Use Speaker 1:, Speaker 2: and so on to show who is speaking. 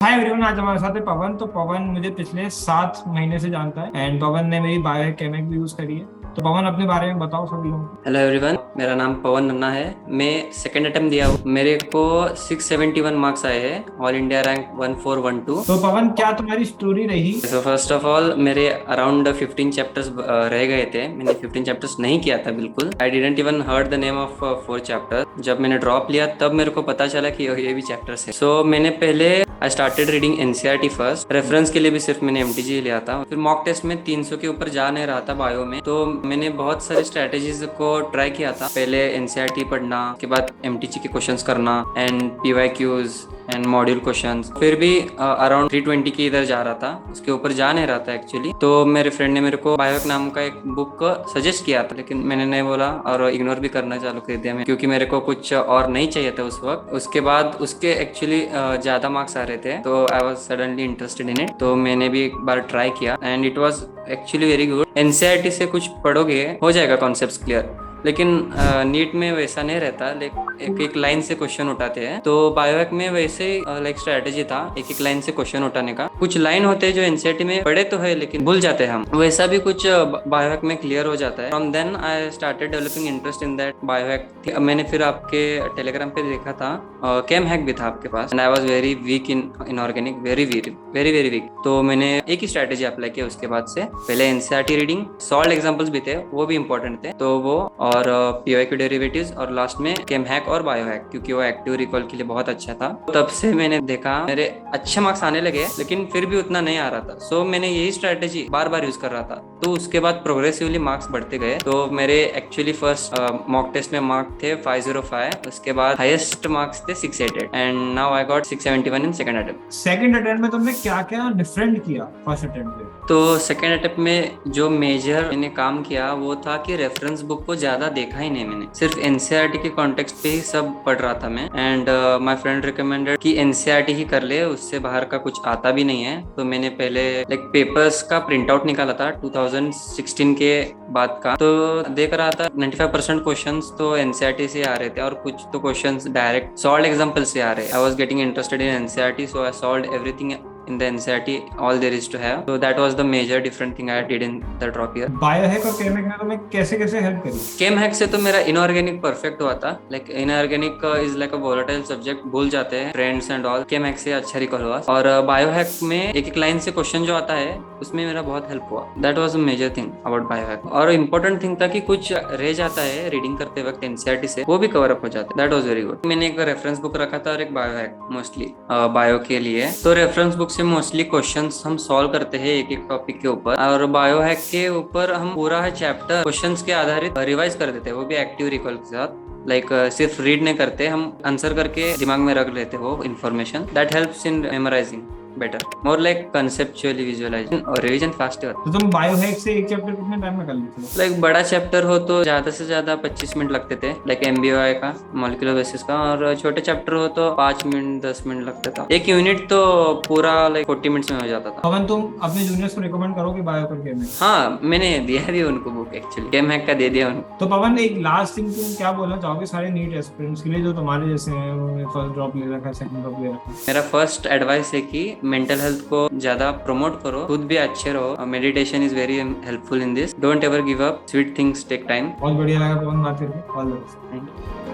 Speaker 1: Hi everyone, आज हमारे साथ है पवन। तो पवन मुझे पिछले 7 महीने से जानता है एंड पवन ने मेरी बायो केमिक भी यूज करी है। तो पवन अपने बारे में बताओ सभी लोगों को।
Speaker 2: हेलो एवरीवन, मेरा नाम पवन नन्ना है। मैं सेकेंड अटेम्प्ट दिया हूँ। मेरे को 671 मार्क्स आए हैं, ऑल इंडिया रैंक 1412।
Speaker 1: तो पवन, क्या तुम्हारी स्टोरी रही?
Speaker 2: सो फर्स्ट ऑफ ऑल मेरे अराउंड 15 चैप्टर्स रह गए थे। मैंने 15 चैप्टर्स नहीं किया था बिल्कुल। I didn't even heard the name of 4 chapter. जब मैंने ड्रॉप लिया तब मेरे को पता चला कि ये भी चैप्टर्स है। सो मैंने पहले I started reading NCERT first. Reference के लिए भी सिर्फ मैंने एमटीजी लिया था। फिर मॉक टेस्ट में 300 के ऊपर जा नहीं रहा था बायो में, तो मैंने बहुत सारे स्ट्रेटेजीज को ट्राई किया था। पहले एनसीईआरटी पढ़ना, के बाद एमटीजी के क्वेश्चंस करना and PYQs and module questions. फिर भी अराउंड 320 के इधर जा रहा था, उसके ऊपर जा नहीं रहा था एक्चुअली। तो मेरे फ्रेंड ने मेरे को बायोक नाम का एक बुक सजेस्ट किया था, लेकिन मैंने नहीं बोला और इग्नोर भी करना चालू कर दिया मैं, क्योंकि मेरे को कुछ और नहीं चाहिए था उस वक्त। उसके बाद उसके एक्चुअली ज्यादा मार्क्स आ रहे थे, तो I was suddenly interested in it. तो मैंने भी एक बार ट्राई किया and it was actually very good. NCERT से कुछ पढ़ोगे हो जाएगा कॉन्सेप्ट्स क्लियर, लेकिन नीट में वैसा नहीं रहता। एक एक लाइन से क्वेश्चन उठाते हैं, तो बायोवेक में वैसे लाइक स्ट्रेटेजी था, एक एक लाइन से क्वेश्चन उठाने का। कुछ लाइन होते हैं जो एनसीईआरटी में पढ़े तो है लेकिन भूल जाते हैं हम, वैसा भी कुछ बायोवेक में क्लियर हो जाता है। From then I started developing interest in that बायोवेक। मैंने फिर आपके टेलीग्राम पे देखा था, केम हैक भी था आपके पास and I was very weak in inorganic, very very weak. तो मैंने एक ही स्ट्रेटेजी अप्लाई किया उसके बाद से। पहले एनसीईआरटी रीडिंग, सॉल्व एग्जाम्पल्स भी थे, वो भी इंपॉर्टेंट थे, तो वो, और पीवाईक्यू डेरिवेटिव्स, और लास्ट में केम हैक और बायो हैक, क्योंकि वो एक्टिव रिकॉल के लिए बहुत अच्छा था। तब से मैंने देखा मेरे अच्छे मार्क्स आने लगे, लेकिन फिर भी उतना नहीं आ रहा था। सो मैंने यही स्ट्रेटेजी बार बार यूज कर रहा था। तो उसके बाद प्रोग्रेसिवली मार्क्स बढ़ते गए। तो मेरे एक्चुअली फर्स्ट मॉक टेस्ट में मार्क्स थे 505, उसके बाद हाईएस्ट मार्क्स थे 688 and now I got 671 in second attempt.
Speaker 1: Second attempt में तुमने क्या क्या डिफरेंट किया फर्स्ट अटेम्प्ट में?
Speaker 2: तो सेकेंड अटेम्प्ट में जो मेजर मैंने काम किया वो था कि रेफरेंस बुक को ज्यादा देखा ही नहीं मैंने, सिर्फ एनसीईआरटी के कॉन्टेक्स्ट पे ही सब पढ़ रहा था मैं। एंड माय फ्रेंड रिकमेंडेड कि एनसीईआरटी ही कर ले, उससे बाहर का कुछ आता भी नहीं है। तो मैंने पहले लाइक पेपर्स का प्रिंट आउट निकाला था 2016 के बाद का, तो देख रहा था 95% क्वेश्चंस तो एनसीईआरटी से आ रहे थे और कुछ तो क्वेश्चंस डायरेक्ट सॉल्व एग्जांपल से आ रहे। I was getting interested in NCERT, so I solved everything in the NCERT, all there is to have. So that was the major different thing I did in the drop year.
Speaker 1: Biohack और केमिक ने तुम्हें कैसे कैसे help करी?
Speaker 2: केम hack से तो मेरा inorganic perfect हुआ था। Like inorganic is like a volatile subject, भूल जाते हैं trends and all. Came hack से अच्छा रिकॉल हुआ, और बायो हैक में एक एक लाइन से क्वेश्चन जो आता है उसमें मेरा बहुत हेल्प हुआ। That was a major thing about bio hack. और इम्पोर्टेंट थिंग था कि कुछ रह जाता है रीडिंग करते वक्त एनसीईआरटी से, वो भी कवर अप हो जाता है। That was very good. मैंने एक रेफरेंस बुक रखा था और एक बायो हैक, मोस्टली बायो के लिए। तो रेफरेंस बुक से मोस्टली क्वेश्चंस हम सॉल्व करते हैं एक एक टॉपिक के ऊपर, और बायो हैक के ऊपर हम पूरा चैप्टर क्वेश्चंस के आधारित रिवाइज कर देते हैं, वो भी एक्टिव रिकॉल के साथ। लाइक सिर्फ रीड नहीं करते, हम आंसर करके दिमाग में रख लेते हो information. That helps in memorising better, more like conceptually visualising, और रिवीजन फास्ट होता है।
Speaker 1: तो तुम बायोहैक से एक चैप्टर कितने टाइम में कर लेते हो?
Speaker 2: लाइक बड़ा चैप्टर हो तो ज्यादा से ज्यादा 25 मिनट लगते थे, लाइक एमबीओआई का, मॉलिक्यूलर बेसिस का। और छोटे चैप्टर हो तो 5 मिनट 10 मिनट लगता था। एक यूनिट तो पूरा लाइक 40 मिनट्स में हो जाता था।
Speaker 1: पवन, तुम अपने जूनियर्स को रिकमेंड करोगे बायो और केमिक?
Speaker 2: हाँ, मैंने दिया भी उनको बुक, एक्चुअली केम हैक का दे दिया उनको।
Speaker 1: तो पवन, एक लास्ट थिंग तुम क्या बोलना चाहोगे सारे नीट एस्पिरेंट्स के लिए जो तुम्हारे जैसे हैं, उन्होंने फर्स्ट ड्रॉप ले रखा है, सेकंड ड्रॉप ले रखा है?
Speaker 2: मेरा फर्स्ट एडवाइस है कि मेंटल हेल्थ को ज्यादा प्रमोट करो, खुद भी अच्छे रहो। Meditation is very helpful in this. Don't ever give up, sweet things take time.
Speaker 1: बहुत बढ़िया लगा पवन बात करके। All the best.
Speaker 2: Thank you.